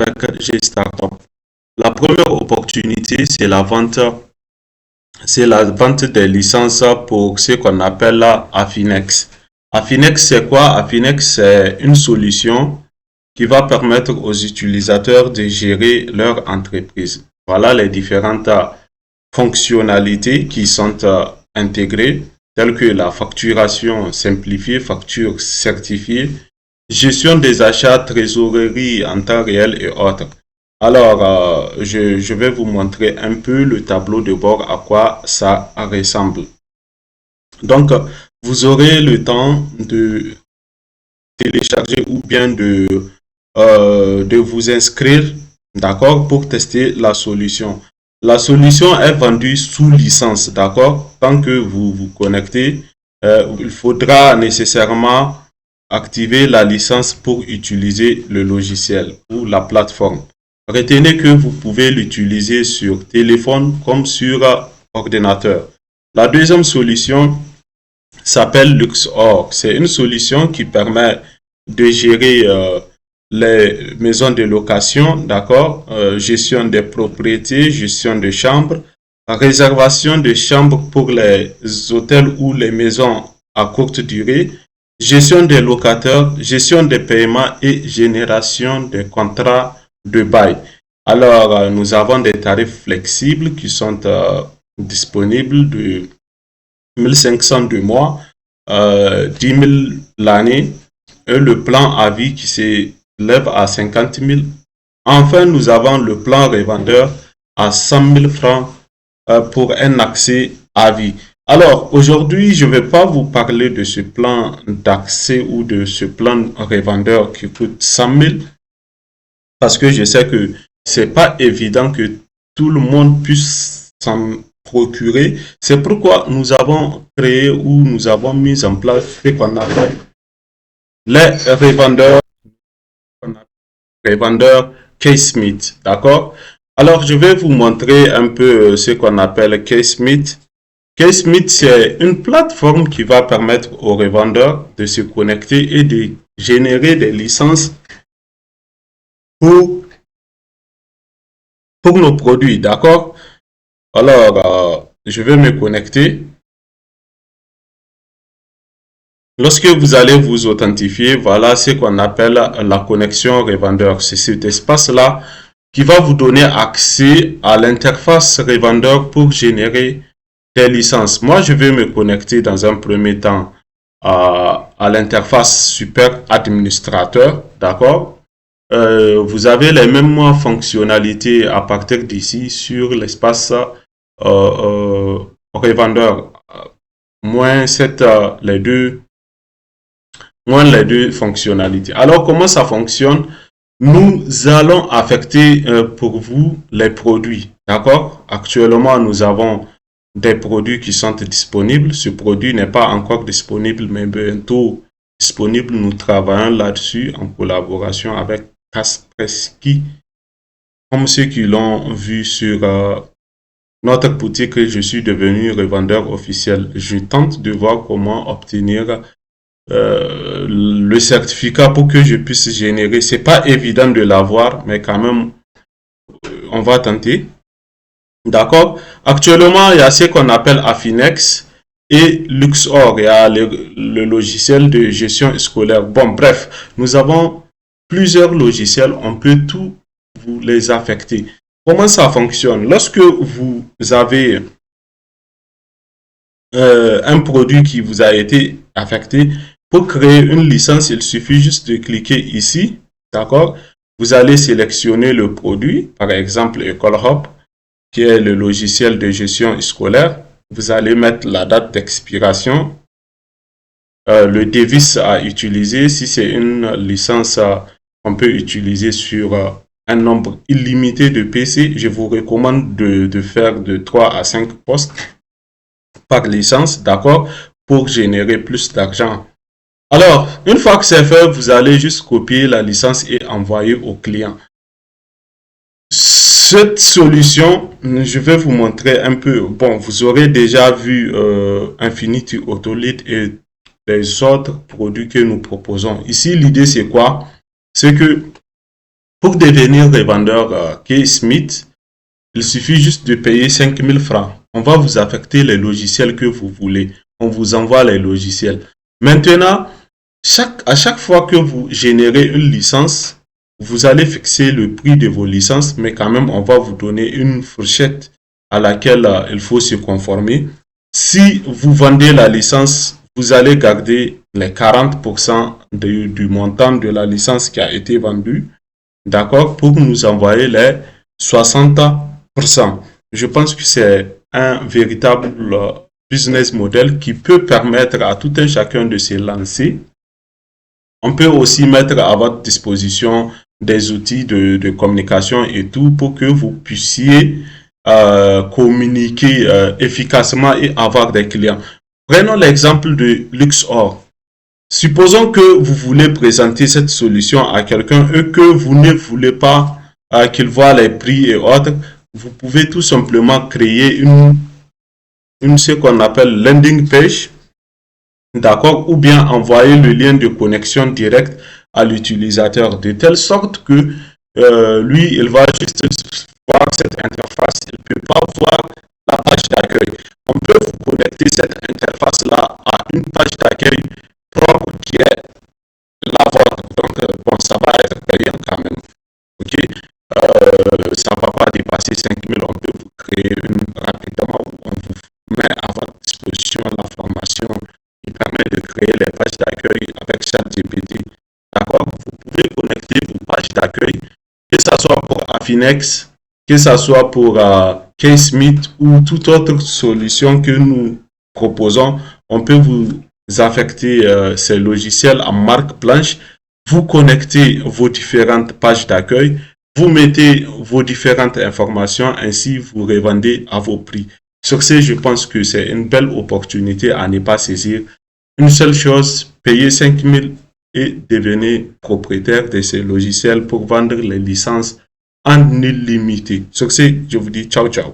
avec G-Startup. La première opportunité, c'est la vente des licences pour ce qu'on appelle Affinex. Affinex, c'est quoi? Affinex, c'est une solution qui va permettre aux utilisateurs de gérer leur entreprise. Voilà les différentes fonctionnalités qui sont intégrées, telles que la facturation simplifiée, facture certifiée, gestion des achats, trésorerie en temps réel et autres. Alors, je vais vous montrer un peu le tableau de bord à quoi ça ressemble. Donc, vous aurez le temps de télécharger ou bien de vous inscrire, d'accord, pour tester la solution. La solution est vendue sous licence, d'accord. Tant que vous vous connectez, il faudra nécessairement activer la licence pour utiliser le logiciel ou la plateforme. Retenez que vous pouvez l'utiliser sur téléphone comme sur ordinateur. La deuxième solution s'appelle Luxor. C'est une solution qui permet de gérer les maisons de location, d'accord, gestion des propriétés, gestion de chambres, réservation de chambres pour les hôtels ou les maisons à courte durée, gestion des locataires, gestion des paiements et génération des contrats de bail. Alors, nous avons des tarifs flexibles qui sont disponibles de 1500 de mois, 10 000 l'année et le plan à vie qui s'élève à 50 000. Enfin, nous avons le plan revendeur à 100 000 francs pour un accès à vie. Alors, aujourd'hui, je ne vais pas vous parler de ce plan d'accès ou de ce plan revendeur qui coûte 100 000 parce que je sais que c'est pas évident que tout le monde puisse s'en procurer. C'est pourquoi nous avons créé ou nous avons mis en place ce qu'on appelle les revendeurs K-Smith, d'accord? Alors, je vais vous montrer un peu ce qu'on appelle K-Smith. K-Smith, c'est une plateforme qui va permettre aux revendeurs de se connecter et de générer des licences pour nos produits, d'accord? Alors, je vais me connecter. Lorsque vous allez vous authentifier, voilà ce qu'on appelle la connexion revendeur. C'est cet espace-là qui va vous donner accès à l'interface revendeur pour générer des licences. Moi, je vais me connecter dans un premier temps à l'interface super administrateur, d'accord? Vous avez les mêmes fonctionnalités à partir d'ici sur l'espace revendeur, moins les deux fonctionnalités. Alors, comment ça fonctionne? Nous allons affecter pour vous les produits, d'accord? Actuellement, nous avons des produits qui sont disponibles. Ce produit n'est pas encore disponible, mais bientôt disponible. Nous travaillons là-dessus en collaboration avec Kaspersky. Comme ceux qui l'ont vu sur notre boutique, je suis devenu revendeur officiel. Je tente de voir comment obtenir le certificat pour que je puisse générer. C'est pas évident de l'avoir, mais quand même, on va tenter. D'accord? Actuellement, il y a ce qu'on appelle Affinex et Luxor. Il y a le logiciel de gestion scolaire. Bon, bref, nous avons plusieurs logiciels. On peut tous vous les affecter. Comment ça fonctionne? Lorsque vous avez un produit qui vous a été affecté, pour créer une licence, il suffit juste de cliquer ici. D'accord? Vous allez sélectionner le produit, par exemple EcoleHub, qui est le logiciel de gestion scolaire. Vous allez mettre la date d'expiration, le device à utiliser. Si c'est une licence qu'on peut utiliser sur un nombre illimité de PC, je vous recommande de faire de 3 à 5 postes par licence, d'accord, pour générer plus d'argent. Alors, une fois que c'est fait, vous allez juste copier la licence et envoyer au client. Cette solution, je vais vous montrer un peu. Bon, vous aurez déjà vu Infinity Autolead et les autres produits que nous proposons. Ici, l'idée c'est quoi? C'est que Pour devenir revendeur Keysmith, il suffit juste de payer 5000 francs. On va vous affecter les logiciels que vous voulez. On vous envoie les logiciels. Maintenant, à chaque fois que vous générez une licence, vous allez fixer le prix de vos licences, mais quand même, on va vous donner une fourchette à laquelle il faut se conformer. Si vous vendez la licence, vous allez garder les 40% du montant de la licence qui a été vendue, d'accord, pour nous envoyer les 60%. Je pense que c'est un véritable business model qui peut permettre à tout un chacun de se lancer. On peut aussi mettre à votre disposition des outils de communication et tout pour que vous puissiez communiquer efficacement et avoir des clients. Prenons l'exemple de Luxor. Supposons que vous voulez présenter cette solution à quelqu'un et que vous ne voulez pas qu'il voit les prix et autres. Vous pouvez tout simplement créer ce qu'on appelle landing page, d'accord, ou bien envoyer le lien de connexion direct à l'utilisateur de telle sorte que lui, il va juste voir cette interface. Il ne peut pas voir la page d'accueil. On peut vous connecter cette interface-là à une page d'accueil propre qui est la vôtre. Donc, bon, ça va être payant quand même. Ok, ça ne va pas dépasser 5000. On peut vous créer une rapidement où on vous met à votre disposition la formation qui permet de créer les pages d'accueil avec ChatGPT. D'accord, vous pouvez connecter vos pages d'accueil, que ce soit pour Affinex, que ce soit pour Keysmith ou toute autre solution que nous proposons. On peut vous affecter ces logiciels en marque blanche. Vous connectez vos différentes pages d'accueil, vous mettez vos différentes informations, ainsi vous revendez à vos prix. Sur ce, je pense que c'est une belle opportunité à ne pas saisir. Une seule chose, payez 5000 et devenez propriétaire de ces logiciels pour vendre les licences en illimité. Sur ce, je vous dis ciao ciao.